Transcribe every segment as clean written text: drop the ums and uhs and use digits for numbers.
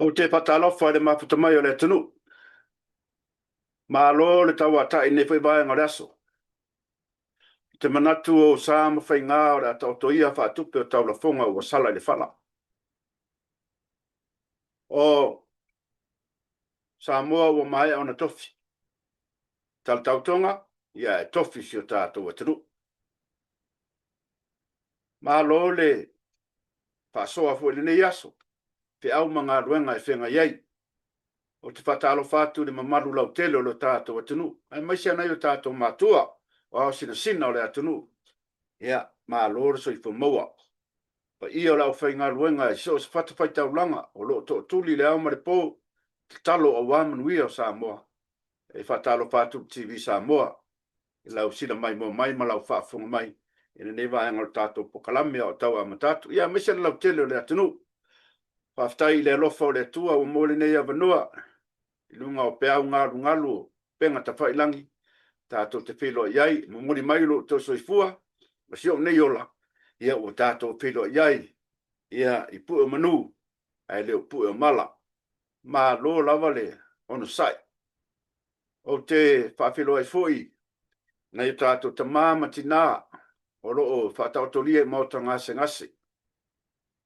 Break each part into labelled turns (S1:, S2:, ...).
S1: O te whatalofa le mafuta mai o le tunu. Malo le tau ata i ne whai vai ngā reaso. Te manatu o sāma whai ngā o le ata o toia whaatupe o tau la whonga o sala i le whala. O Samoa o mai o na tofi. Tal tautonga, ia e tofi si o tātou a tunu. Malo le whaasoa fo le nei aso. Te au mga ruenga e whenga iei. O te whatalo whātu le mamaru lau tele o le tātou atunu. Ai maisi anai o tātou mātua, o au sina o le atunu. Ia, mā lore so i whamaua. Pa ia o lau whainga ruenga e so se whatawhai taulanga, o lo to tuli le au mare pō, te talo o wamanui o Samoa. E whatalo whātu TV Samoa. E lau sina mai mo mai ma lau whaafunga mai. E ne newa anga o tātou pokalamia o tau amatatu. Ia, maisi anai lau tele o le atunu. Whaftai le lofa o le tua o mōle nei avanua. I lunga o pea ngalu penga ta whailangi. Tātou te whiloa iai, mōmori mailo tō soifua. Ma si o nei ola. Ia o tātou whiloa iai. Ia i pua manu. Ai leo pua mala. Ma lo lava le ono sai. O te whawhiloa i fui. Nei tātou ta māma tina. O loo whatau tolia i mauta ngase ngase.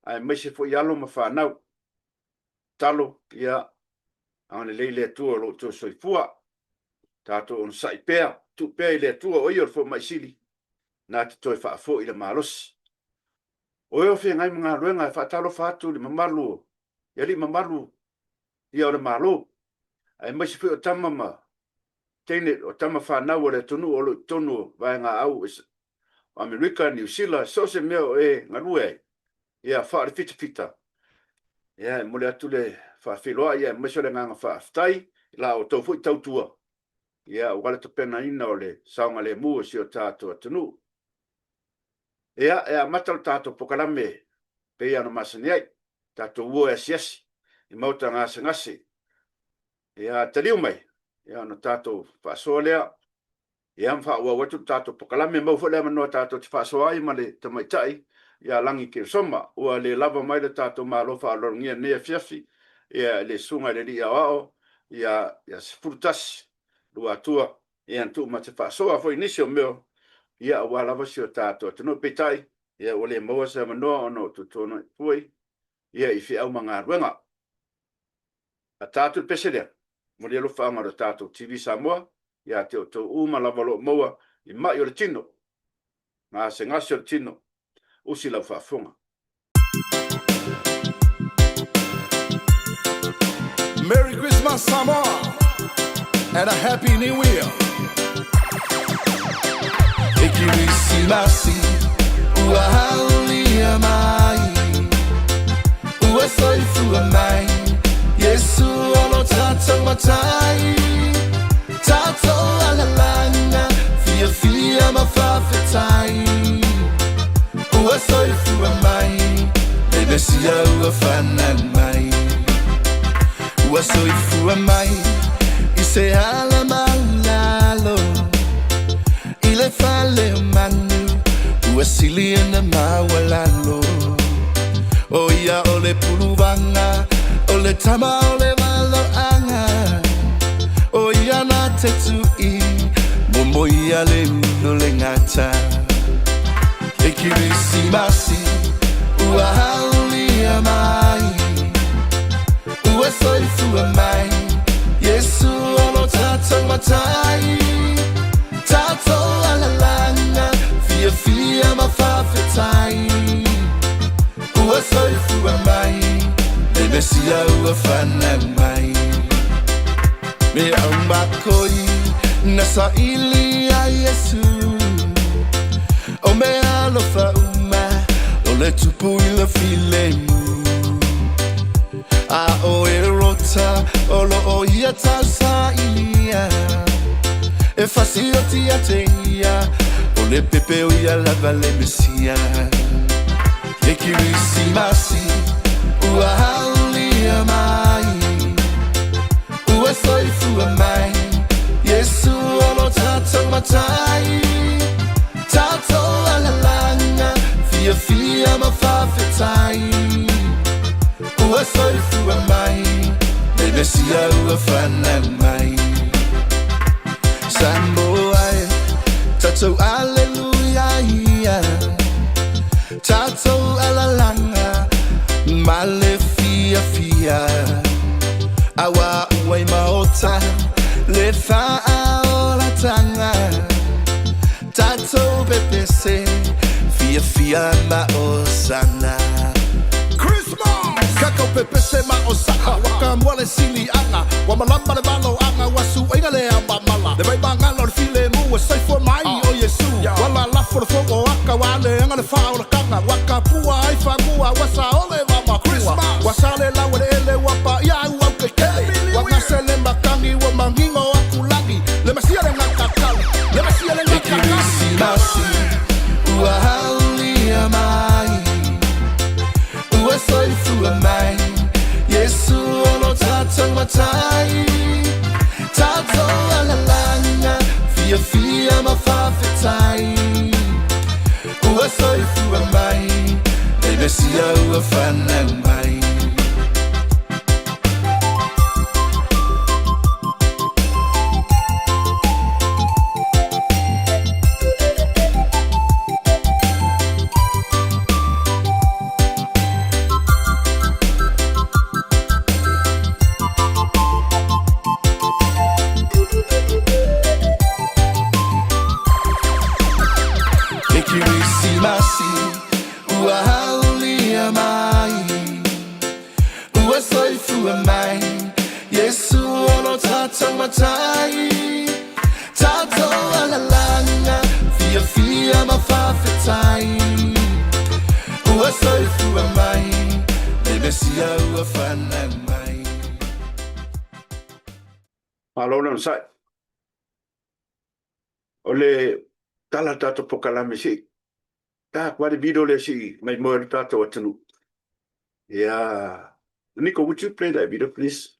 S1: Ai maise fo ialo ma whanau. Talo, ia, ane leile atua lo tō soifua. Tātou on sai pēr, tu pēr i le atua o ior fo maisili. Nā te toi whaafo i le mālosi. O eo whi ngai mga ruenga e whaatalo whaatu li mamalu. Ia li mamalu, ia o le mālo. Ai maise fo o tama ma. Teine o tama whanau o le tonu o lo tonu vai ngā au. Amerika, New Zealand, so se meo e ngarue. Ia whaare fita. Ia mole atu le whawhiloa, ia maise le nganga whaaftai, la o tau fui tautua. Ia wale to pena ina o le saunga le mua si o tātou atunu. Ia matalo tātou pokalame, pe ia no masani ai, tātou ua e siasi, i mauta ngase. Ia taliu mai, ia no tātou whaasoa lea, ia mwha ua watu tātou pokalame, mau whalea manoa tātou te whaasoa ai, ma le tamaitai, ia langi ke soma, ua le lava mai le tātou mālofa alorongia nea fiafi, ia le sunga le ria ao, ia sifurutasi, lua atua, ia antu ma te whaasoa fo inisi o meo, ia ua lava si o tātou atunu peitai, ia o le maua sa manoa ono tutono pui, ia i fi au mga ruenga. A tātou peselea, mo le lufa amaro tātou TV Samoa, ia te o tau uma lava lo maua, i mai o le tino, ngā se ngasi o le tino, usi lau whaafunga.
S2: Merry Christmas, Samoa, and a Happy New Year. Ekirisimasi, ua hauli amai, ua soifu amai, Yesu olo tatou matai, tatou alalanga, fia mawhawhetai. Ua soifua mai, e mesia ua whanan mai. Ua soifua mai, i se ala maulalo, i le whale manu, ua sili ana mawalalo. O ia o le puluwanga, o le tama o le waloanga, o ia na te tui, momo ia le uno le ngata. Ekirisimasi, ua hauli amai, ua soifua mai, Yesu olo tatou matai, tatou alalanga, fia mawhawhetai. Ua soifua mai, le mesia ua whanau mai. Me au makoi, nasa ili a Yesu, o me alofa uma, o le tupu i le filemu. A o e rota, o lo o ia tau sa ilia, e fasi o tia te ia, o le pepe o ia lava le mesia. Ekirisimasi, ua hauli amai, ua soifua mai, Yesu olo tatou matai, tatou alalanga, fia mawhawhetai. ua soifua mai le mesia ua fanau mai Samboai tatou aleluia ia tatou alalanga male fia fia awa uai maota le faaola tanga tatou pepese fia fia maosana Christmas kakau pepese maosaka waka mwale sili anga wa malamba le malo anga wasu inga le amba mala le vai bangalo le file mu wa sai for mai o yesu wala la for fogo waka wale anga le faola kanga waka pua ai fangua wasa ole mama Christmas wasale la wale ele wapa ya wa kekele waka sele makangi wa mangingo akulagi le masia le ngakakali le masia le ngakakali ua haulia mai ua soifua mai Yesu ono tatou matai tatou alalanga fia fia mafafetai ua soifua mai le mesia ua fanau mai
S1: Malona sai. Ole tala tato pokalame si. Ta kwari bido le si mai mo tato watanu. Yeah. Nico, would you play that video, please?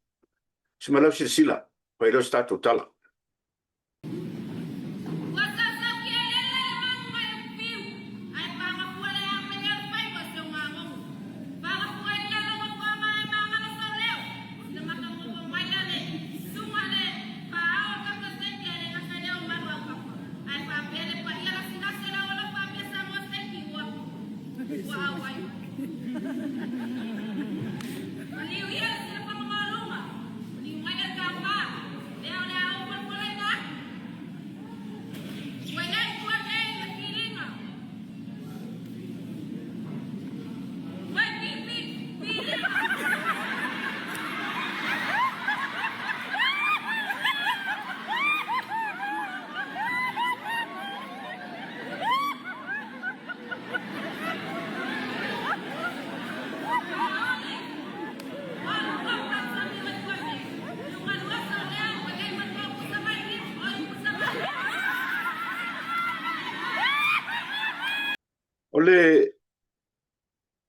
S1: Simalaw si sila. Pero tato tala.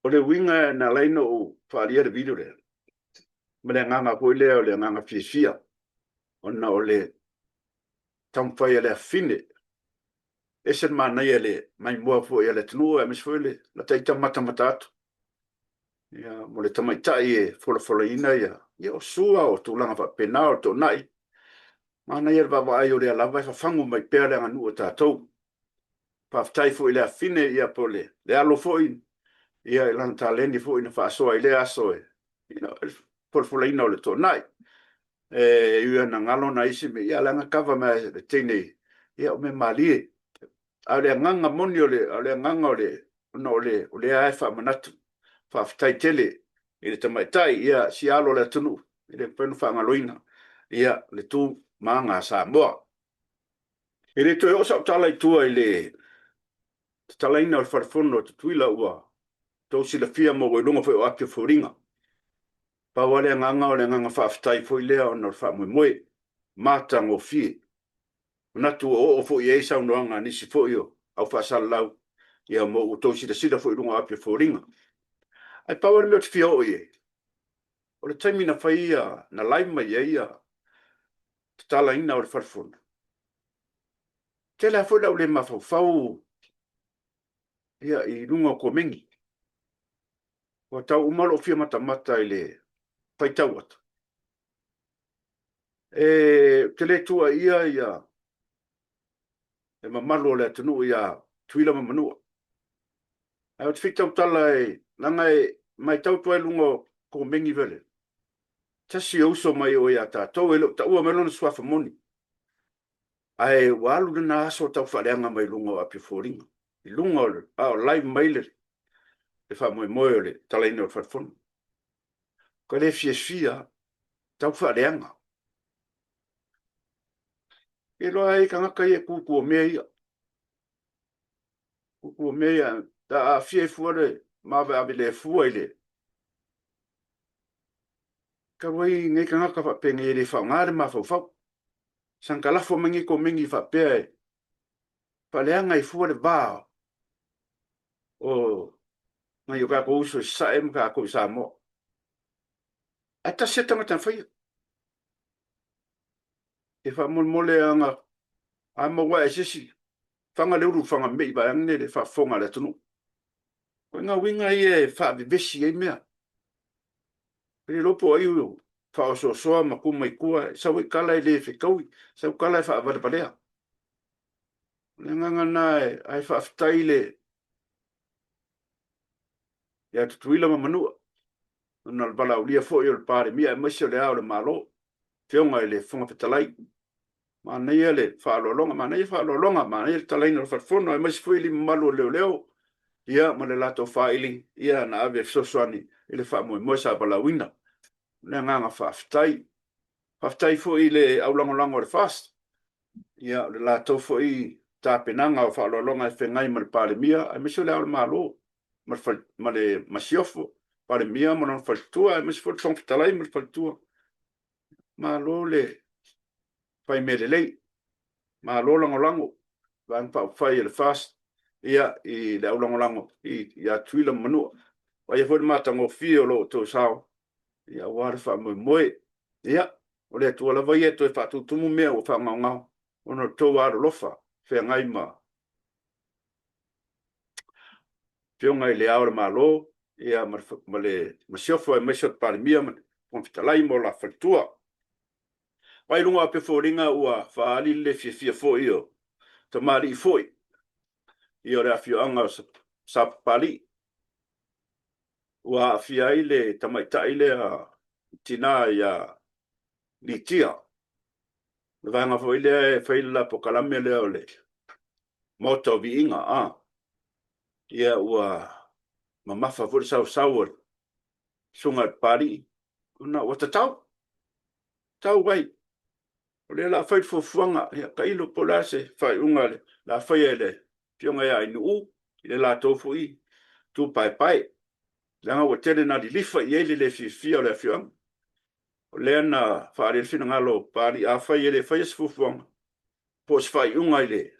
S1: Ole winga na laino o faria de video le. Mele nganga ko le ole nganga fisia. Ona ole tamfai le fine. Esen mana ele mai mo fo ele tnu e mes fole la taita mata matatu. Ya mo le tamaita e fola ina ya. Yo sua o tu langa fa penal to nai. Mana ele va vai o le lava fa fangu mai pele nganu o tatou. Pa ftai fo ele fine ya pole. Le alo fo in. Ia lan taleni fo ina fa so ile aso e. Por ina o le to nai. Ia na ngalo na isi me ia langa kava me le tene. Ia o me mali. Ale nganga moni ole nganga ole ai fa manatu. Fa ftai tele. Ile tamaitai ia si alo le tunu. Ile penu fa ngaloina. Ia le tu manga sa moa. Ile to o sa tala tua ile tala ina o farfono tuila ua. Tau si la fia mo lunga foi o ake foringa. Pa wale nganga o le nganga whaftai foi lea o nor wha moe matang o fie. Natu o foi e sa unoanga nisi foi o au whasal lau. Ia mo o tau si la sida foi lunga ake foringa. Ai pa wale meo te fia o ie. O le taimina whai ia na laima ia ia. Te tala ina o le farfona. Te lea foi lau le mawhau. Ia i lunga o komengi. Wa tau umalo fia mata ile paitau atu. Te le tua ia e mamalo le atunu ia tuila mamanua. Ai o te whitau tala langa mai tau tuai lungo ko mengi vele. Tasi uso mai o ia tātou e lo ta ua melona swafa moni. Ai walu na aso tau whareanga mai lungo api fōringa. I lungo o live maile e wha moe le tala ina o whatfonu. Ko le fia tau whareanga. E loa e kangaka ia kuku o mea ia. Kuku o mea ia. Ta a fia fuare mawe abile fua ile. Ka wai ngai kangaka whapenge e le whaungare ma whau. Sankalafo mengi ko mengi whapea e. Whaleanga i fuare vāo. O ngai o kako uso sae mga kako i sa mo. Ata setanga tan whaia. E wha mole anga ama wa e sisi. Whanga leuru whanga mei ba angne le whafonga le tunu. Ko ngā winga i e whaavivesi e mea. Pere lopo ai ui whaoso soa ma kuma i kua. Sau i kala i le whikaui. Sau kala i whaavadapalea. Le nganga nā e ai whaafitai le. Ia tutuila ma manua. Nā bala ulia fo i o le pare mia e maisio le ao le malo. Whionga i le whunga petalai. Ma nei le whaalolonga. Ma nei whaalolonga. Ma nei le talaina le whatfono. E maisi fuili malu leo. Ia ma le lato whaili. Ia na ave fisosoani. I le whaamoe moisa bala wina. Le nganga whaafitai. Whaafitai fo i le aulangolango le fast. Ia le lato fo i tāpenanga o whaalolonga e whengai ma le pare mia. E maisi le ao le malo. Ma le masiofo. Pare mia ma non faltua. E maisi fo le whonga petalai ma le faltua. Ma lo le fai mele lei, ma lo lango, vang pa fai le fast, ia i le lango, ia tuila manua. Wa ia fo matango fio lo to sao, ia ware fa moe, ia, o le tua lava ia to e fa tumu mea o fa ngau, ono to waro lofa, fe ngai ma. Fio ngai le aure ma lo, ia ma le masiofo e mesot pare mia, ma fitalai mo la faltua. Pai lunga pe fōringa ua whaali le fia fōi o. Ta mari i fōi. I o rea fio anga sa pali. Ua fia ile tamaita ile a tina i a litia. Le vanga fōi le e whaila po kalame le o le. Moto vi inga a. Ia ua mamafa fōi sau sunga pari. Una wata tau. Tau wai. O le la fai fuanga, ka ilo pola se fai unga le, la fai ele, pionga ia inu u, le la tofu i, tu pai. Langa wa tele na di lifa i ele le fia o le fiong. O le ana whaare fina ngalo, pari a fai ele fai es fuanga. Po se fai unga ile,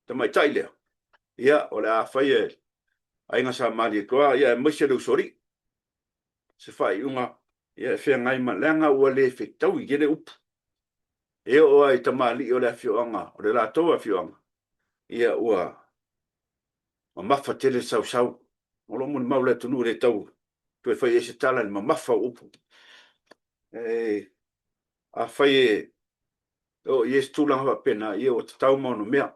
S1: ta mai tai lea. Ia, o le a fai ele, ainga sa mali koa, ia maise le usori. Se fai unga, ia fia ngai ma langa ua le fitau i gele upu. E o ai tamali o le fioanga, o le lato a fioanga. Ia ua mamafa tele sau. O lo mun maule tunu le tau. Tu e fai ese tala le mamafa upu. A fai e o yes tulang wa pena ia o tau mono mea.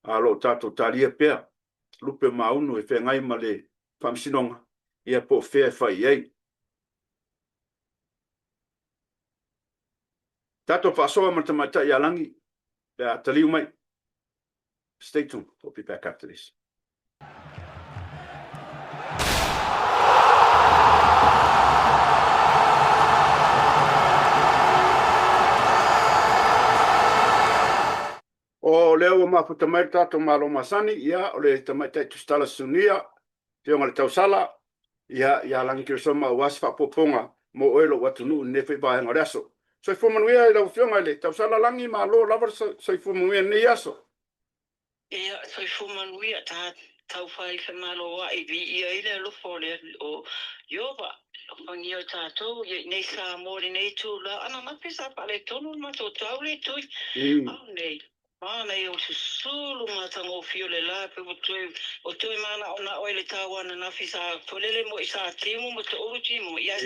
S1: A lo tato talia pea. Lupe maunu e whengai ma le pamsinonga. Ia po fea fai ei. Tato whasoa ma tamata ia langi. Pea taliu mai. Stay tuned. We'll be back after this. O leo mafu tamai tato malo masani. Ia o le tamai tai tustala sunia. Pionga le tausala. Ia langi kirsoma wasfa poponga. Mo oelo watunu nefe bahenga reso. Soi fumanuia i lau fionga le, tau sala langi ma lo lavar soi fumanuia ni aso.
S3: Ia, soi fumanuia tau whai ka malo wa i vi ia i le lufo le o Iova. Whangi o tātou, nei sa mōri nei tū la, ana mapisa pale tonu ma tō tau le tui. Au nei, Mana eu se sulu mata ngo fio le la pe o toi mana ona o le tawana na fisa polele mo isa trimu mo to uruti mo ya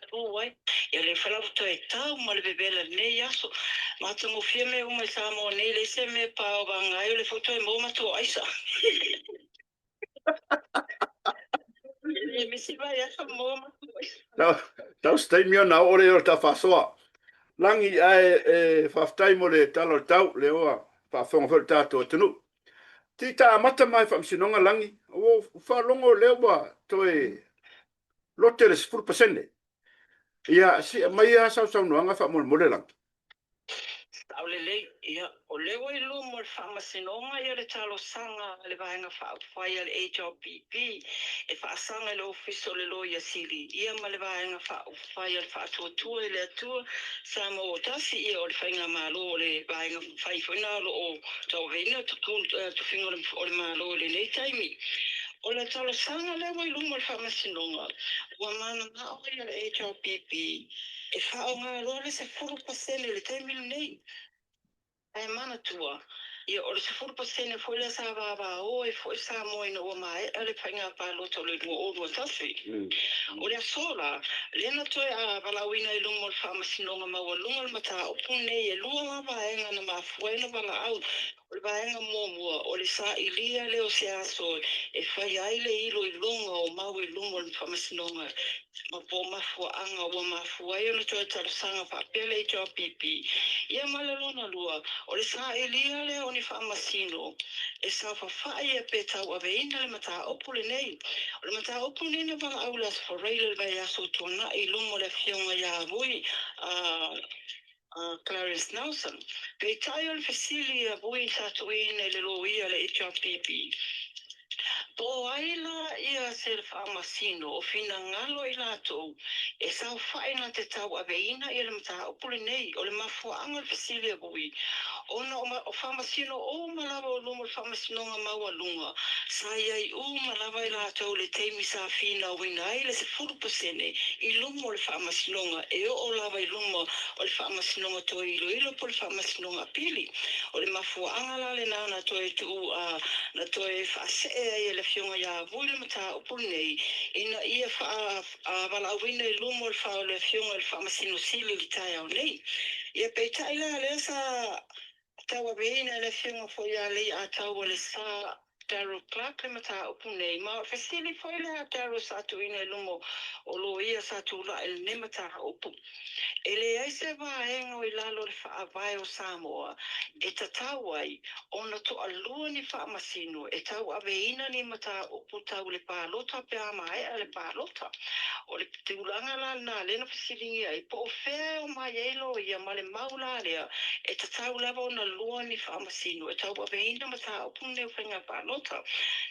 S3: tu wai ya le fala to e tau mo le bebela ne yaso mata ngo fio me uma sa mo ne le se me pa o banga eu le foto e mo ma to aisa le me si vai asa mo ma
S1: tau stai mio na ore o ta fasoa. Langi ai faftai mo le talo tau le oa fafonga fo tato tunu. Ti ta mata mai fam sinonga langi o fa longo le oa toi lote le 10%. Ia si mai a sa no fa mo le lang.
S3: Aulele ia o lewa I lu mo le whamasinonga ia le talo sanga le vaenga whaai le HRPP e whaasanga le ofiso le loia sili ia ma le vaenga whaai le whaatuatua le atua sa mo o tasi ia o le whainga malo o le vaenga whaifuina o tau veina tu fingo o le malo le nei taimi. O le talo sanga lewa I lu mo le whamasinonga ua mana na o ia le HRPP e whaonga loa le se 4% le taimi nei. Ai mana tua ia o le 10% foi le sa va o e foi sa mo ina o mai ale panga pa lo to le o o tafi o le sola le na to a valawina I lungo fama sinonga ma o lungo mata o pune e lungo ma enga na ma foi na vala au o le vaenga mo o le sa ilia le o se aso e fai ai le ilo I lungo o ma o lungo fama sinonga ma po ma fu anga o ma fu ai no to ta sanga pa pele to pipi ia male lona lua o le sa elia le o ni whaamasino e sa whawhai e peta ua veina le mata opu le nei o le mata opu nei na wala au las whareile vai aso tona I lumo le fionga ia vui Clarence Nelson pe tai o le fesili a vui tatuine le loia le HRPP Po aila ia se le whaamasino o fina ngalo I lato e sa whaina te tau aveina I le mata opu le nei o le mafuanga le fesili a vui ona o whamasino o malawa o lumo le whamasino ngā maua lunga. Sa iai o malawa I lātou le teimi sa whina wina ai le se 4% I lumo le whamasino ngā e o lawa I lumo o le whamasino ngā toi ilo po le whamasino ngā pili. O le mafua angala le nana toi tu na toi whaasea ai le fionga ia vui le mata upu nei ina ia wala wina I lumo le fionga le whamasino sili li tai au nei. Ia peitai le sa tawa veina le fionga foi ali a tawa le sa Darryl Clark le mata upu nei ma fesili foi le a Darryl sa tu ina lumo o lo ia sa tu la el ne mata upu ele ai se va engo I lalo le whaavai o Samoa e ta tawai ona to alua ni whaamasino e tau aveina ni mata upu tau le pālota pe amai a le pālota o le tiulanga la na le na fasilingi ai po fea o mai elo ia ma le maula lea e ta tau lava ona lua ni whaamasino e tau aveina mata upu ne whenga pālota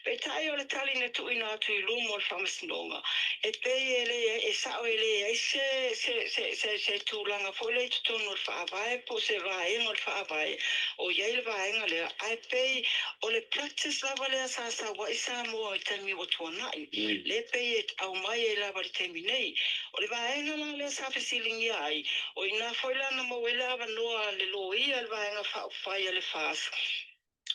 S3: pe tai o le tali ne tuina atu I lumo le whaamasinonga e pe ele e sao ele e se tūlanga fo le tutonu le whaavai po se vaenga le whaavai o iei le vaenga lea ai pei o le practice lava lea sa wa isa mo I temi o tuanai le pei e au mai e lava le temi nei o le vaenga la lea sa fesilingi ai o ina foi lana mo e lava noa le loia le vaenga whaafai le fas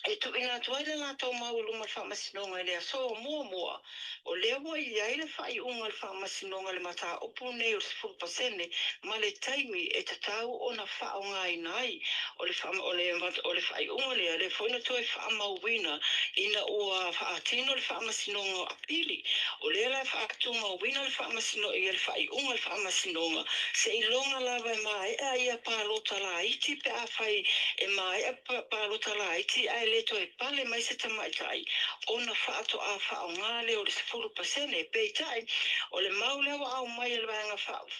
S3: e tu ina tuaile la tau mau luma whaamasinonga lea so mua o lea wa I ai le whai unga le whaamasinonga le mata upu nei o 10% ma le taimi e te tau o na whaonga I nai o le whai unga lea le whaina toi whaamauwina ina ua whaatino le whaamasinonga apili o lea la whaatungauwina le whaamasinonga I le whai unga le whaamasinonga se ilonga lava e mai a ia pālota la iti pe a whai e mai a pālota la iti ai le to e pale mai se tamaitai ona whaato a whaongale o le 10% e peitai o le maulea au mai e le vanga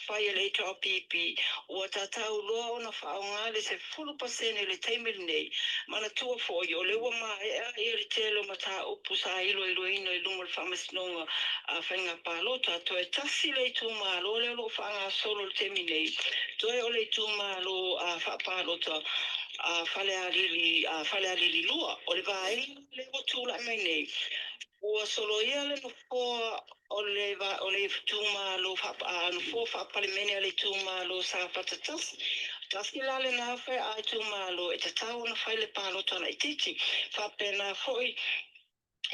S3: whai le HRPP ua tatau loa ona whaongale se 10% le teimiri nei mana tua foi o le ua mai e le telo mata upu sa ilo ina I lumo le whamasinonga a whainga pālota to e tasi le tu malo le lo whanga solo le teimiri nei to e o le tu malo a whapālota a fale a lili lua o le vai le o la mai nei o solo ia le no o le tuma lo fa no fo fa pale mene le tuma lo sa patatas Kasi lale na fai ai tu malo e te tau na fai le palo tana i titi. Whapena foi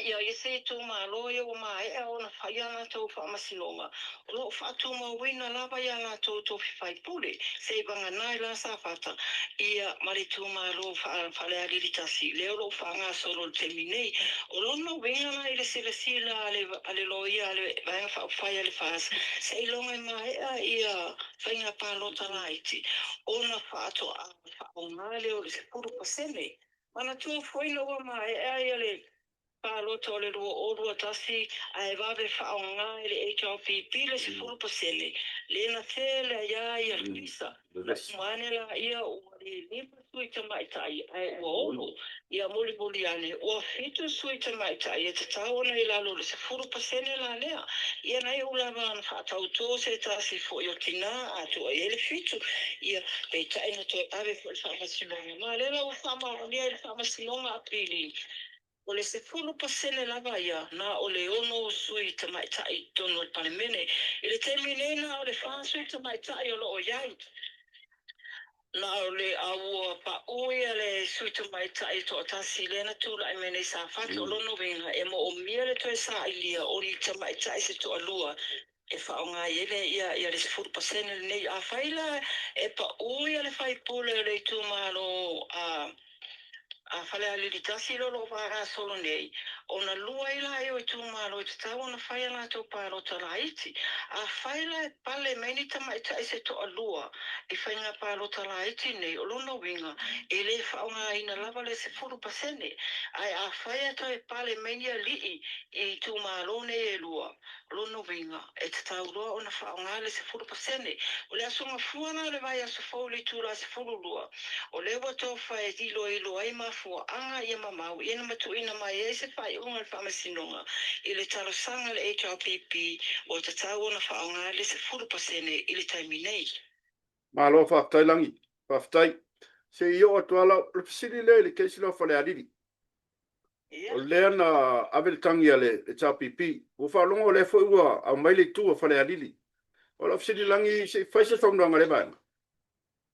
S3: ia i se tu malo ia o mai e ona fai ana tau whaamasinonga. O lo whatu mawina lava ia la tau tau whai pule. Se banga nai la sa whata. Ia mari tu malo whale a liritasi. Leo lo whanga soro te minei. O lo no winga na i le sila sila ale loia ale vanga whai ale whaas. Se ilonga mai ia whainga palota laiti. Ona whaato a whaonga leo le se puru pasene. Mana tu foi no mai ia le palo tole ro orua tasi ai vave whaonga ele HRPP le se furu pasene. Le na tele ia ia pisa. Na kumanela ia uari lipa sui tamaitai ai ua olo. Ia muli muli ane. Ua fitu sui tamaitai e te taona i lalo le se furu pasene la lea. Ia nai ulava an whaatau tō se tasi fo i o tina atu ai ele fitu. Ia peitai na toi ave fo le whamasilonga. Ma lela u whamaronia le whamasilonga apili. O le se fulu pasene lava ia, na o le ono sui tamaitai tono le palemene. I le temine na o le whaasui tamaitai o lo o iai. Na o le aua pa uia le sui tamaitai to atasi le na tula i mene sa fata o lono vinga. E mo o mia le toi sa ilia o li tamaitai se to alua. E whaonga ele ia le se fulu pasene le nei. A whaila e pa uia le whaipule le tumaro a fale a liritasi lolo whara solo nei. O na lua ila e o i tūmaro i te tau na whai ala tau paro talaiti. A whaila e pale meni tamaita e se to a lua. I whainga paro talaiti nei o lono winga. E le whaonga ina lava le se furu pasene. Ai a whaia to e pale meni a lii i tūmaro nei e lua. Lono winga. E te tau loa o na whaonga le se furu pasene. O le asunga fuana le vai aso fau le tūra se furu lua. O le wato whae tilo ilo ai mafua anga ia mamau. Ia na matu ina mai e se whae unga le whamasinonga. I le talo sanga le HRPP o te tau ona whaonga le se furu pasene i le taimi nei.
S1: Malo whaftai langi. Whaftai. Se i o atuala le pisiri le keisi lo whale ariri. O lea na aveltangi ale le HRPP. O whalongo le fo ua au mai le tua whale ariri. O la pisiri langi se whaise whaunanga le vanga.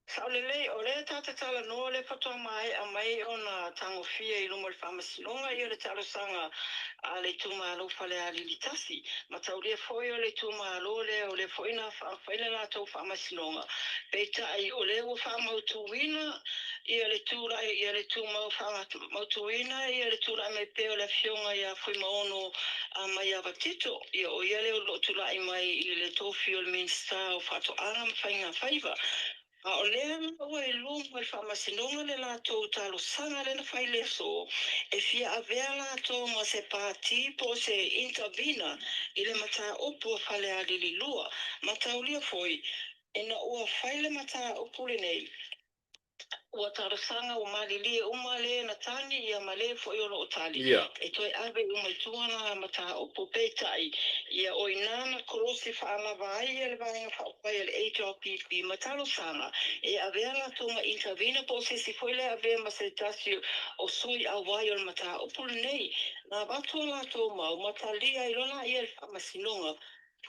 S3: Saulele, o le tata tala no le patoa mai a mai o na tango fia i lumo le whamasinonga i o le talo sanga a le tūmalo whale a lilitasi. Ma tauria foi o le tūmalo le o le foi na whaile la tau whamasinonga. Peita ai o le o whamautuina i o le tūra i o le tūmau whamautuina i o le tūra me peo le fionga i a fui maono a mai a vatito. I o i le o lo tūra i mai i le tofi o le minsta o whato anga mwhainga whaiva. A o lea ua e lumo e whamasinonga le lātou talo sanga le na whaile so. E fia avea lātou ma se pāti po se intervena i le mata upu a whale a lili lua. Mata ulia foi, e na ua whaile mata upu le nei. Ua tarasanga o malilie umale na tangi ia male fo i olo o tali. E toi ave umatuana mata o popeitai. Ia o inana korosi whaamava ai e le vaenga whaopai e le HRPP matalo sanga. E avea la tonga intervena po se si foile avea ma se tasi o sui a wai o le mata o pule nei. Na watu la to mau matalia i lona ia le whamasinonga.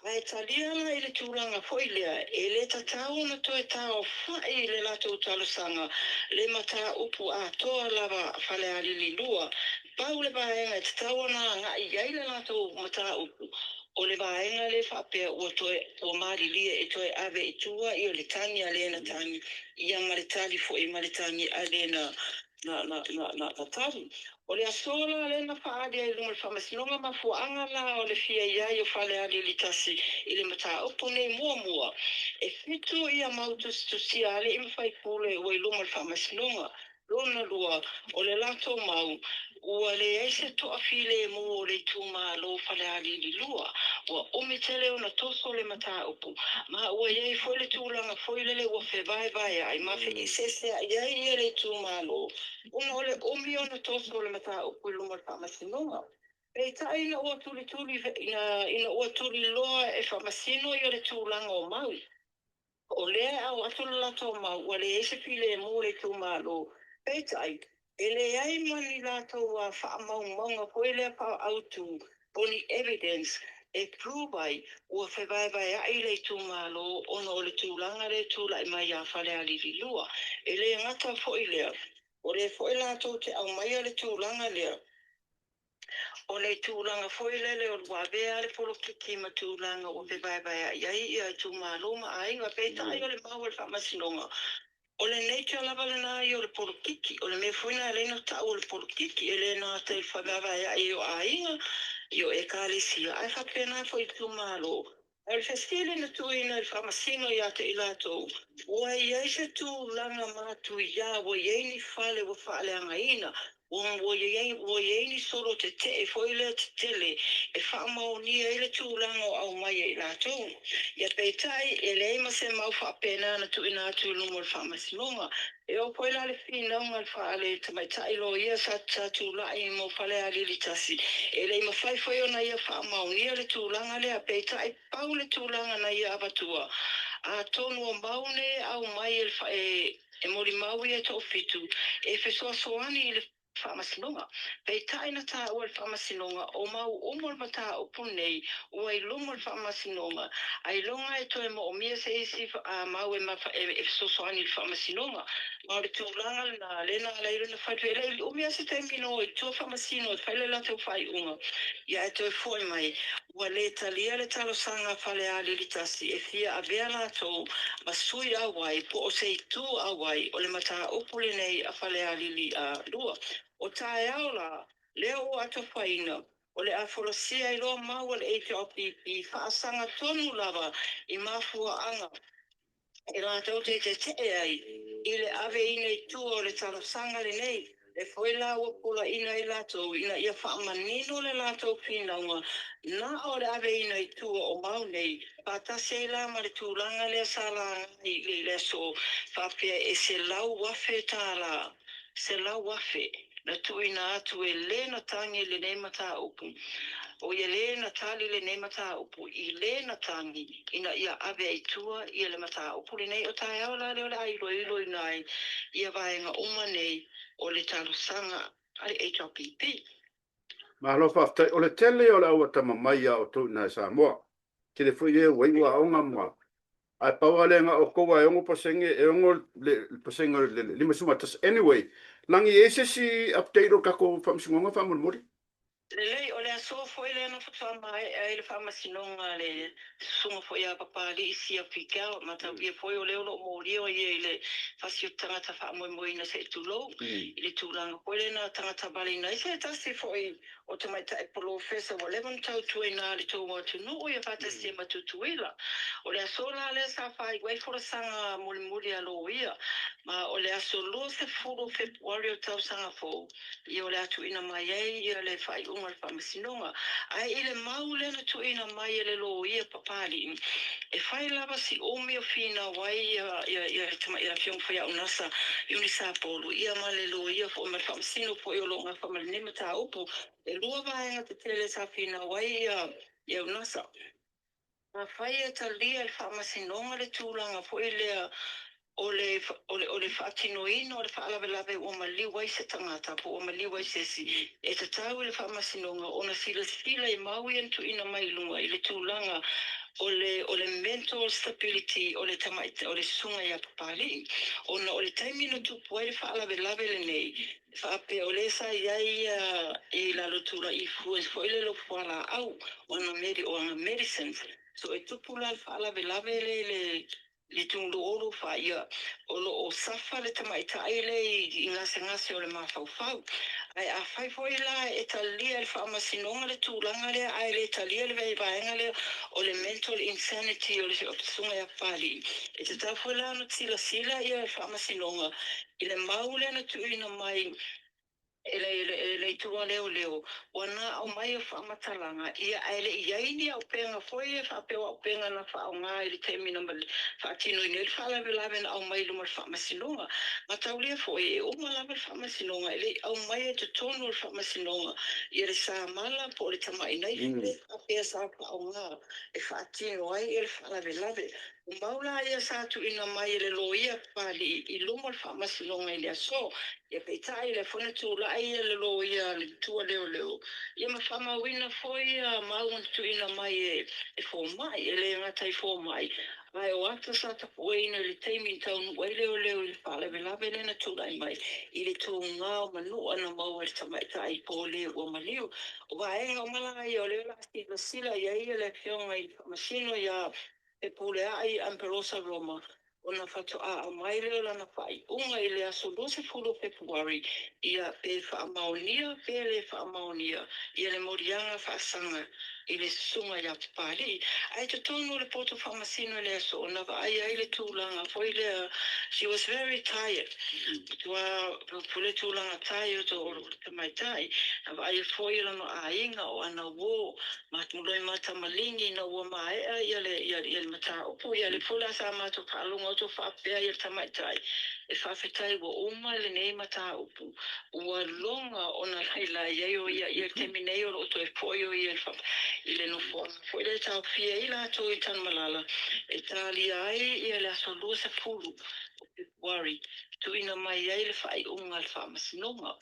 S3: Ai talia na i le tūranga foilea, e le tatau na toe tau whai le lato talo sanga, le mata upu a toa lava whale a lili lua. Pau le vaenga e tatau na ngā i ai le lato mata upu. O le vaenga le whapea ua toe o maari lia e toe ave i tua i o le tangi a le na tangi, i a maritali fo i maritani a le na tari. O le asola le na whaade ai lunga le whamasinonga mafuanga la o le fia iai o whale a litasi i le mata upo nei mua. E fitu i a mautus tusia ale i mwhai pule o i lunga le whamasinonga. Lona lua o le lato mau ua le eise toa file mo o le tuma lo whale a li lua. Ua omitele o na toso le mata upo. Ma ua iei foi le tūlanga foi lele ua vai ai mawhi i sese a iei le tuma lo. Una ole omi ona toso le mata o kulunga whamasinonga. E ta ina ua tuli ina ua tuli loa e whamasino i le tūlanga o Maui. O lea au atula lato o Mau, ua le ese pile e mo le tūmalo. E tai, e le ai mani lato a whaamau maunga koe lea pa autu poni evidence e prubai ua whewaiwai a i le tūmalo ono o le tūlanga le tūla i mai a whale a lili lua. E le ngata fo i lea. O le fo i lato te au mai a le tūlanga lea. O le tūlanga fo i lele o lua bea le polo kiki ma tūlanga o whewaiwai a iai i a tūmalo ma a inga peita ai o le mau le whamasinonga. O le nature lava le nā i o le polo kiki. O le me fuina e leina tau o le polo kiki. E le nā te whawaiwai a i o a inga. Io e kālesia, ai whapena fo i tūmalo. Ai le festile na tuina i whamasino i ate i lato. Ua i eise tū langa mātu i ia, ua i eini whale ua whale anga ina. Ua i eini solo te te e fo i lea te tele. E whamau ni e le tū langa o au mai i lato. Ia peitai e le ima se mau whapena na tuina atu lumo le whamasinonga. E o poe la le whina unga le whaale tamai tailo ia sa tū la i mo whale a lili tasi. E le ima whaifoi o na ia whamau ni le tūlanga le a peita e pau le tūlanga na ia abatua. A tonu o maune au mai e mori maui e tō fitu. E whesoa soani i le whamasinonga. Peita ina tā ua le whamasinonga o mau umol mata o punei ua i lumo le whamasinonga. Ai longa e toe mo o mia se isi mau e whesoa soani le whamasinonga. Ma le tūlanga na lena leiro na whaitue o mia se te mino e tō whamasino e whaile la tau whai unga. Ia e toi foi mai, ua le talia le talo sanga whale a lilitasi, e fia a vea la tau, ma sui awai, po o sei tū awai, o le mata upule nei a whale a lili a lua. O tae au la, leo o ato whaina, o le afolosia i loa maua le HLPP, whaasanga tonu lava i mafua anga. E la tau te ai, i le ave ina i tū o le talo sanga le nei, e foi la ua pula ina i lato, ina ia whaamanino le lato whinaunga, na o le ave ina i tua o mau nei, patase la ma le tūlanga le sala i le so, whapea e se lau wafe tāla, se lau wafe, na tuina atu e le na tangi le nei mata upu. O ia le na tali le nei mata upu, i le na tangi, ina ia ave i tua, ia le mata upu le nei o tae au la le o le ailo i nai, ia vaenga uma nei, o le talo sanga ai HRPP.
S1: Ma lo fa o le tele o la ua mai o tu na Samoa. Ki le fui e waiwa aunga mua. Ai paua le nga o kowa e ongo pasenge e ongo le pasenge le lima sumatas. Anyway, langi ese si update o kako whamsingonga whamulmuri?
S3: Lei, o le aso foi le ana whama e le whamasinonga le sunga foi a papali isi a whika, mata ia foi o leo lo mōri o i le whasio tangata whamoimoi na se tūlou, i le tūlanga foi le na tangata bali na se tasi foi o te mai tae polo fesa o levan tau tue na le tau watu no o ia whatasi e matutuila. O le aso la le sa whai wai fora sanga muri a lo ia, ma o le aso lo se furu Februari o tau sanga fo, i o le atu ina mai e i le whai unga le whamasinonga. Ai i le mau le na tu ina mai e le lo ia papali. E whai lava si omi o fina wai ia tama ira fiong whai au nasa iuni sa polu. Ia ma le lo ia fo me whamasino po i o longa whamalima ta upo. E lua vaenga te tele sa fina wai ia nasa. Ma whai e talia le whamasinonga le tūlanga fo i lea o le whaatinoina o le whaalawelawe o maliwa i se tangata po o maliwa i se si. E te tau i le whamasinonga o na sila i maui antu ina mai lunga i le tūlanga o le mental stability o le tamaita o le sunga i a papali. O le taimino tupu ai le whaalawelawe le nei. Whaape o le sa iai i la lotura i influence fo i le lo whala au o na medicines. So e tupu la whaalawelawe le tundu oro whaia o safa le tamaita aile i ngase o le mawhauwhau. Ai a whaifoi la e talia le whaamasinonga le tūlanga le ai le talia le veivaenga le o le mental insanity o le sunga ia pali. E te tawhoi la no sila ia le whaamasinonga i le maule na tuina mai le tua leo wana au mai o whamatalanga ia aile iaini au penga foi e whapeo au penga na whaonga i le temina ma whaatino i nere whalawe na au mai luma le whamasinonga ma taulia foi e o malawe le whamasinonga ele au mai e te tonu le whamasinonga i re sa mala po le tamai nei whapea sa whaonga e whaatino ai e le whalawe maula ia sa tu ina mai le loia pali i luma le whamasinonga i le aso Ia peitai le fona tūlai ia le lo ia le tua leo. Ia mawhamawina foi ia maunga tuina mai e fō mai, e le ngata i fō mai. Ai o ata sa tapu e ina le teimi taunu wai leo i le whalewe lawe lena tūlai mai. I le tū ngā manu ana mau e tamaitai pō leo o malio. O wa e o malanga i o leo lasti la sila ia le fionga i masino ia e pōle ai Amperosa Roma. Ona whatoa mai leo lana whai. Unga i le aso 12 Februari ia pe whaamaonia, pe le whaamaonia. Ia le morianga whaasanga i le sunga ia pāli. Ai te tonu le poto whamasino le aso. Ona wa ai le tūlanga. Foi le, she was very tired. Tua pule tūlanga tai o to te mai tai. Na wa ai foi lano a inga o ana wo. Matuloi mata malingi na ua maea ia le mata upo. Ia le pula sa mato palunga to whapea ia tamaitai. E whawhetai wa uma le nei mata upu. Ua longa ona heila iei o ia teminei o to e poio ia i le nufo. Foi le tau fia i la to i tan malala. E tali ai ia le aso 12 Februari. Tuina mai iei le whai unga le whamasinonga.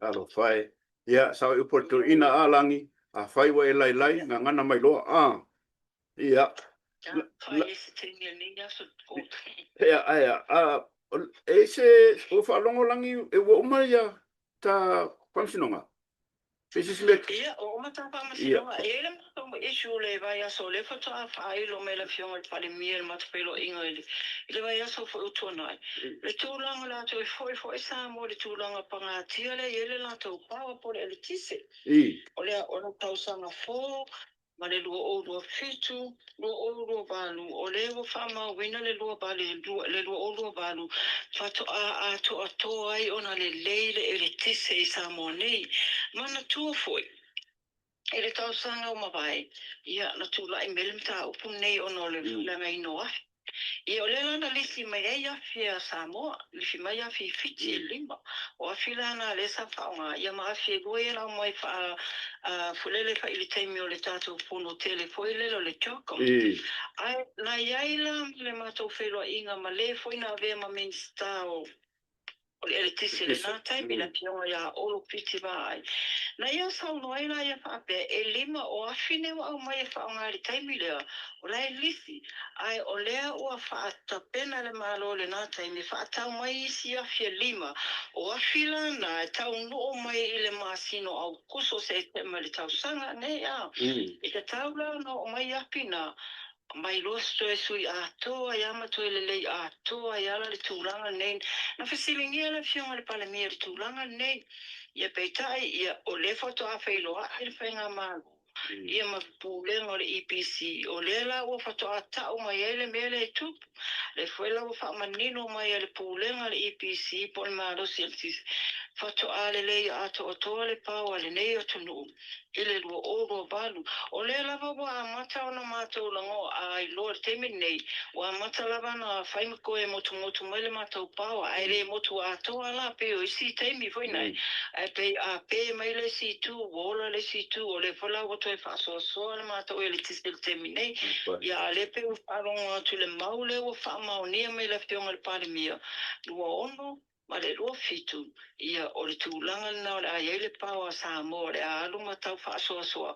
S1: Alo whai. Ia, sao i porto ina alangi. A whai wa e lai ngā ngana mai loa. Ia.
S3: Whai e se tenia ni aso kōta.
S1: Ia, e se o whalongo langi e wa uma ia ta whamsinonga. Pesi simek.
S3: Ia, o mata whamsinonga. E le mata mo isu le vai aso le whata whai lo me la fionga i pale mia le mata pelo inga i le vai aso fo utuanai. Le tūlanga la to e foi sa mo le tūlanga pangatia le ele la to pawa po le tise. O le ona tausanga fo. Ma le lua o lua fitu, lua o lua balu, o le wa whama wina le lua bali, le lua o lua balu, whato a to ai ona le leile e le tise i Samoa nei, mana tua foi. E le tausanga o mawai, ia na tula i melimta upu nei ono le langa inoa. Ia o le lana lisi mai e afi a Samoa, lisi mai afi fiti e lima, o afi lana le sa whaonga, ia ma afi e goe la mai wha fulele wha ili teimi o le tātou pono tele foi lelo le tiokom. Ai, na iaila le mātou whelua inga ma le foi na vea ma minsta o le tise le nā taimi la pionga ia olo piti vai. Na ia sau noai la ia whape e lima o afine wa au mai e whaonga li taimi lea, o lai lisi. Ai, o lea ua whaata pena le malo le nā taimi, whaatau mai isi afi e lima, o afila na e tau noo mai i le masino au kuso se te ma le tau sanga, ne ia. I te tau la no o mai api na, mai losto e sui a toa, yama to le lei a toa, yala le tūlanga nei. Na whasilingia le fionga le pale mea le tūlanga nei. Ia peitai, ia o le foto a whailoa, ai le whainga malu. Ia mapūlenga o le EPC. O le la ua foto a tau mai ele mea le tupu. Le whaila ua whamanino mai le pūlenga le EPC, po le marosi al tisi. Foto a le lei a toa toa le pau a le nei o tunu. Ile lua o lua balu. O le lava wa a mata o na mātou lango a i loa temi nei. Wa mata lava na whaimako e motu mai le mātou pau. Ai le motu a toa la pe o isi temi foi nei. Ai pe a pe mai le si tu, wola le si tu, o le whala o toi whasoa soa le mātou e le tisel temi nei. Ia le pe u wharonga tu le mau le o whamao nia mai le fionga le pare mia. Lua ono. Ma le lua fitu, ia o le tūlanga na o le ai le pau a Samoa, le a alunga tau whaasoa,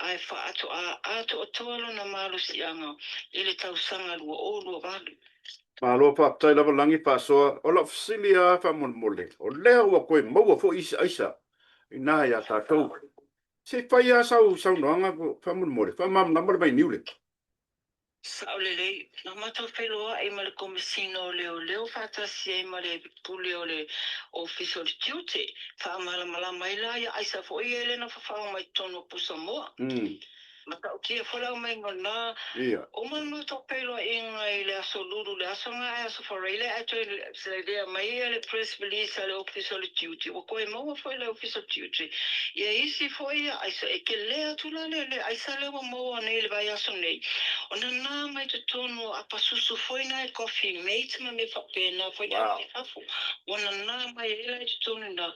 S3: ai whaato a toalo na malu sianga, i le tau sanga lua o lua valu.
S1: Malo whaatai lava langi whaasoa, o la whasili a whamolmole, o lea ua koe maua fo isa aisa, i nā ia tātou. Se whai a sau noanga whamolmole, whamam namara mai niule.
S3: Sao lei, na matau wheloa e male komisino leo whatasi e male pule o le office o le tiute. Whaamala mai la ia aisa fo i ele na whawhao mai tono pusa moa. Matau kia whalau mai ngona. O manu tau pēloa i ngai le aso lulu, le aso ngā e aso whareile, ato se lea mai e le press release a le office o le tiute. Wa koe maua fo i le office o le tiute. Ia isi fo i aisa e ke lea tula le aisa lewa maua nei le vai aso nei. O na nā mai te tono a pasusu foi na e coffee mate ma me whapena foi na e hafu. O na nā mai e lai te tono na